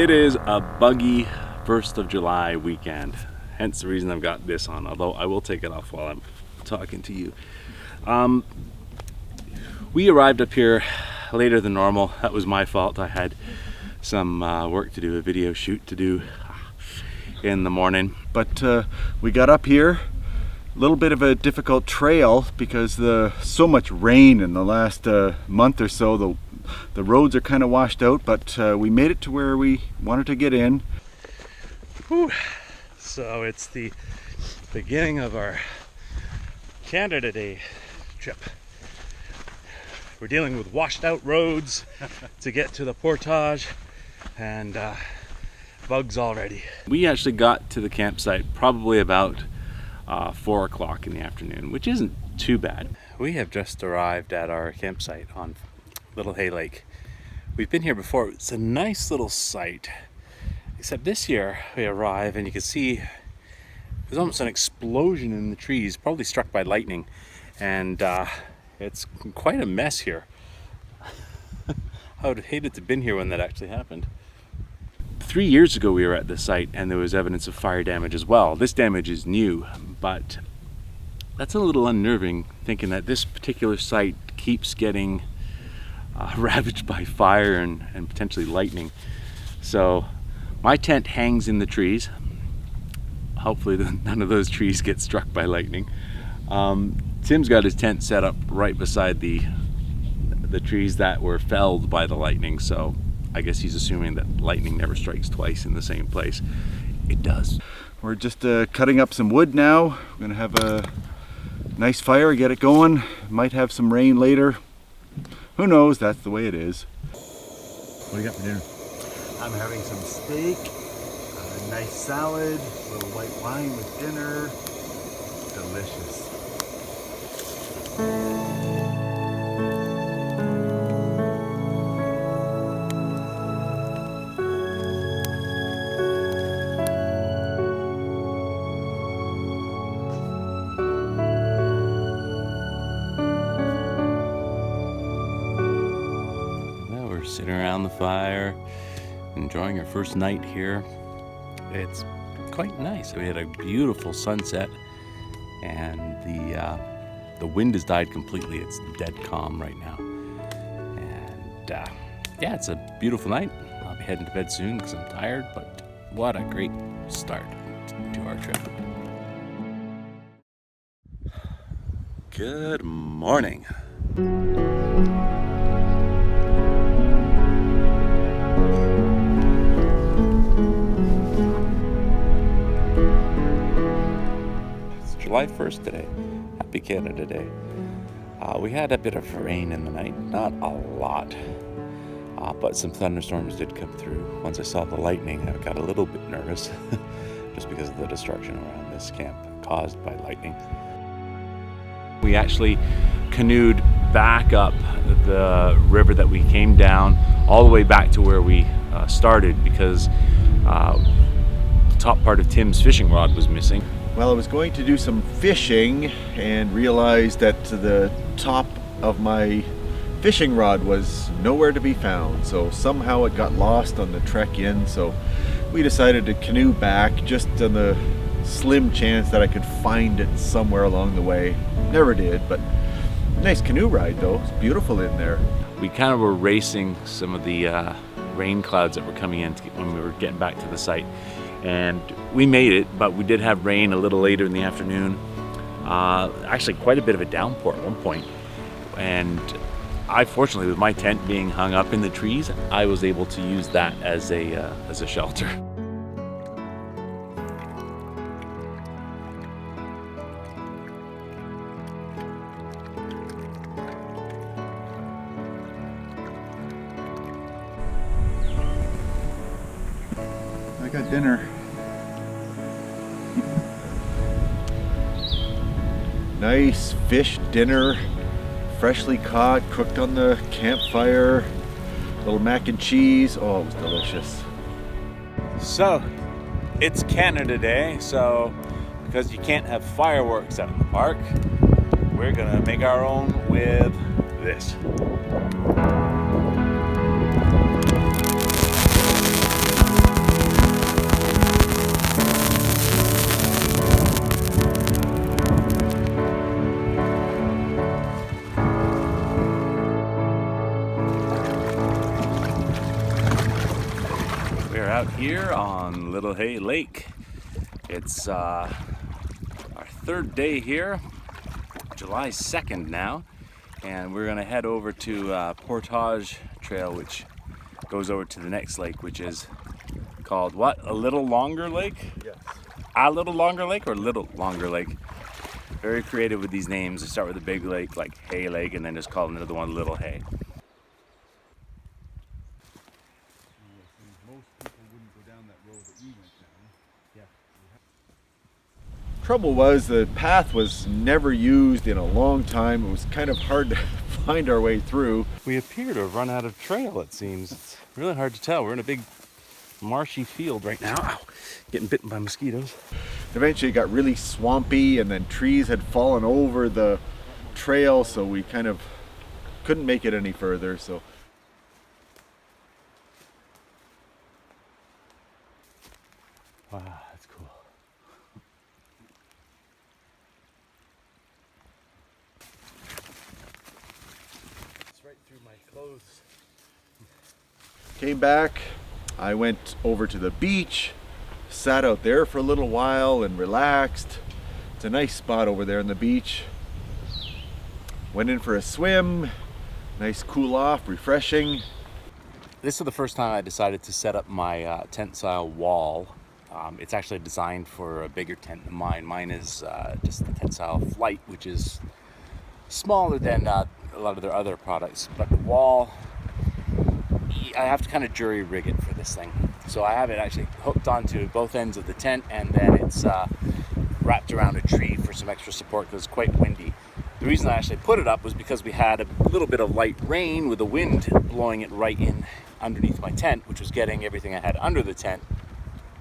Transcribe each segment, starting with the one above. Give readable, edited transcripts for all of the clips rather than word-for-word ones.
It is a buggy 1st of July weekend, hence the reason I've got this on, although I will take it off while I'm talking to you. We arrived up here later than normal. That was my fault. I had some work to do, a video shoot to do in the morning. But we got up here, a little bit of a difficult trail because so much rain in the last month or so. The roads are kind of washed out, but we made it to where we wanted to get in. Whew. So it's the beginning of our Canada Day trip. We're dealing with washed out roads to get to the portage and bugs already. We actually got to the campsite probably about 4 o'clock in the afternoon, which isn't too bad. We have just arrived at our campsite on Little Hay Lake. We've been here before. It's a nice little site, except this year we arrive and you can see there's almost an explosion in the trees, probably struck by lightning, and it's quite a mess here. I would hate it to have been here when that actually happened. 3 years ago we were at this site and there was evidence of fire damage as well. This damage is new, but that's a little unnerving, thinking that this particular site keeps getting ravaged by fire and potentially lightning. So my tent hangs in the trees. Hopefully none of those trees get struck by lightning. Tim's got his tent set up right beside the trees that were felled by the lightning, so I guess he's assuming that lightning never strikes twice in the same place. It does. We're just cutting up some wood now. We're gonna have a nice fire, get it going. Might have some rain later. Who knows? That's the way it is. What do you got for dinner? I'm having some steak, a nice salad, a little white wine with dinner. Delicious. Sitting around the fire, enjoying our first night here. It's quite nice. We had a beautiful sunset, and the wind has died completely. It's dead calm right now, and yeah, it's a beautiful night. I'll be heading to bed soon because I'm tired, but what a great start to our trip. Good morning. July 1st today. Happy Canada Day. We had a bit of rain in the night, not a lot, but some thunderstorms did come through. Once I saw the lightning, I got a little bit nervous just because of the destruction around this camp caused by lightning. We actually canoed back up the river that we came down, all the way back to where we started, because the top part of Tim's fishing rod was missing. Well, I was going to do some fishing and realized that the top of my fishing rod was nowhere to be found. So somehow it got lost on the trek in. So we decided to canoe back just on the slim chance that I could find it somewhere along the way. Never did, but nice canoe ride though. It's beautiful in there. We kind of were racing some of the rain clouds that were coming in when we were getting back to the site. And we made it, but we did have rain a little later in the afternoon. Actually quite a bit of a downpour at one point. And I, fortunately, with my tent being hung up in the trees, I was able to use that as a shelter. I got dinner. Nice fish dinner, freshly caught, cooked on the campfire, little mac and cheese. Oh, it was delicious. So, it's Canada Day, so because you can't have fireworks out in the park, we're gonna make our own with this. here on Little Hay Lake. It's our third day here, July 2nd now, and we're gonna head over to Portage Trail, which goes over to the next lake, which is called what? A Little Longer Lake? Yes. A Little Longer Lake or Little Longer Lake? Very creative with these names. They start with a big lake like Hay Lake and then just call another one Little Hay. Most people wouldn't go down that road that we went down. Yeah. Trouble was the path was never used in a long time. It was kind of hard to find our way through. We appear to have run out of trail, it seems. It's really hard to tell. We're in a big marshy field right now. Ow, getting bitten by mosquitoes. Eventually it got really swampy and then trees had fallen over the trail, so we kind of couldn't make it any further. So wow, that's cool. It's right through my clothes. came back, I went over to the beach, sat out there for a little while and relaxed. It's a nice spot over there on the beach. Went in for a swim, nice cool off, refreshing. This is the first time I decided to set up my tent style wall. It's actually designed for a bigger tent than mine. Mine is just the tent style flight, which is smaller than a lot of their other products. But the wall, I have to kind of jury rig it for this thing. So I have it actually hooked onto both ends of the tent, and then it's wrapped around a tree for some extra support because it's quite windy. The reason I actually put it up was because we had a little bit of light rain with the wind blowing it right in underneath my tent, which was getting everything I had under the tent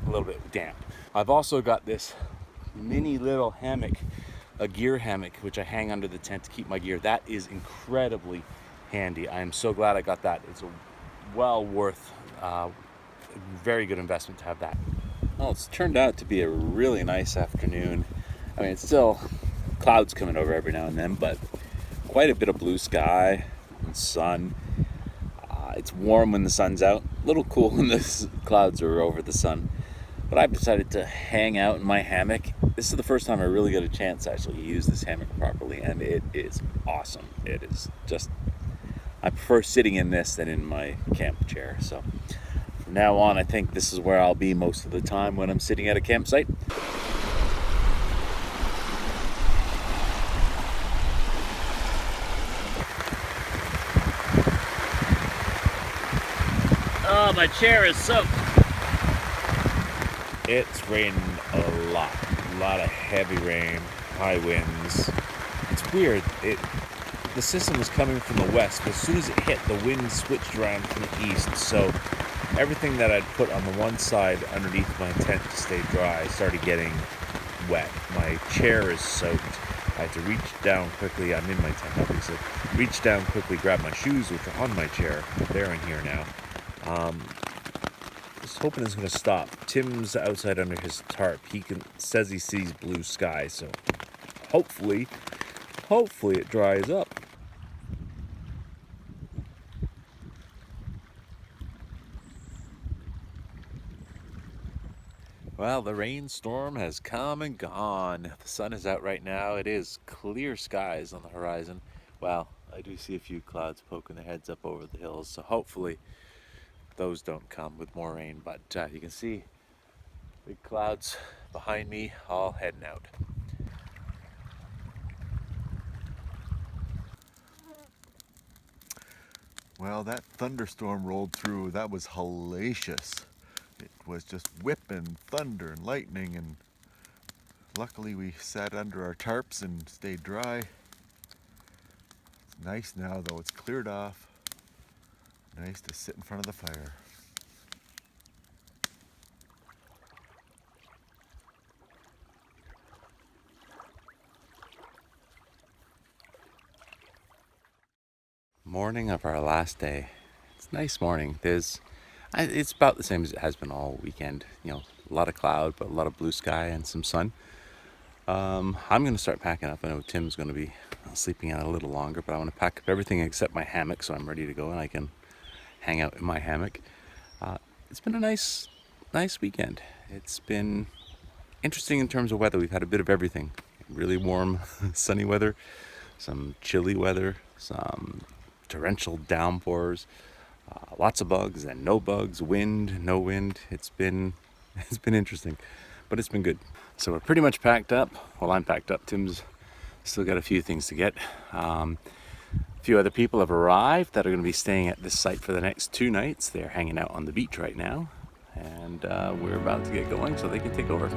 a little bit damp. I've also got this mini little hammock, a gear hammock, which I hang under the tent to keep my gear. That is incredibly handy. I am so glad I got that. It's a well worth, very good investment to have that. Well, it's turned out to be a really nice afternoon. I mean, it's still clouds coming over every now and then, but quite a bit of blue sky and sun. It's warm when the sun's out, a little cool when the clouds are over the sun. But I've decided to hang out in my hammock. This is the first time I really got a chance to actually use this hammock properly, and it is awesome. It is just, I prefer sitting in this than in my camp chair. So from now on, I think this is where I'll be most of the time when I'm sitting at a campsite. Oh, my chair is soaked. It's raining a lot of heavy rain, high winds. It's weird. The system was coming from the west, but as soon as it hit, the wind switched around from the east. So everything that I'd put on the one side underneath my tent to stay dry started getting wet. My chair is soaked. I had to reach down quickly. I'm in my tent, obviously. Reach down quickly, grab my shoes, which are on my chair. They're in here now. Just hoping it's going to stop. Tim's outside under his tarp. He says he sees blue sky, so hopefully it dries up. Well, the rainstorm has come and gone. The sun is out right now. It is clear skies on the horizon. Well, I do see a few clouds poking their heads up over the hills, so hopefully those don't come with more rain. But you can see big clouds behind me all heading out. Well, that thunderstorm rolled through. That was hellacious. It was just whipping thunder and lightning, and luckily we sat under our tarps and stayed dry. It's nice now though, it's cleared off. Nice to sit in front of the fire. Morning of our last day. It's a nice morning. It's about the same as it has been all weekend. You know, a lot of cloud, but a lot of blue sky and some sun. I'm going to start packing up. I know Tim's going to be sleeping out a little longer, but I want to pack up everything except my hammock so I'm ready to go and I can hang out in my hammock. It's been a nice nice weekend. It's been interesting in terms of weather. We've had a bit of everything. Really warm, sunny weather, some chilly weather, some torrential downpours, lots of bugs and no bugs, wind, no wind. It's been interesting, but it's been good. So we're pretty much packed up. Well, I'm packed up. Tim's still got a few things to get. A few other people have arrived that are going to be staying at this site for the next 2 nights. They're hanging out on the beach right now, and we're about to get going so they can take over.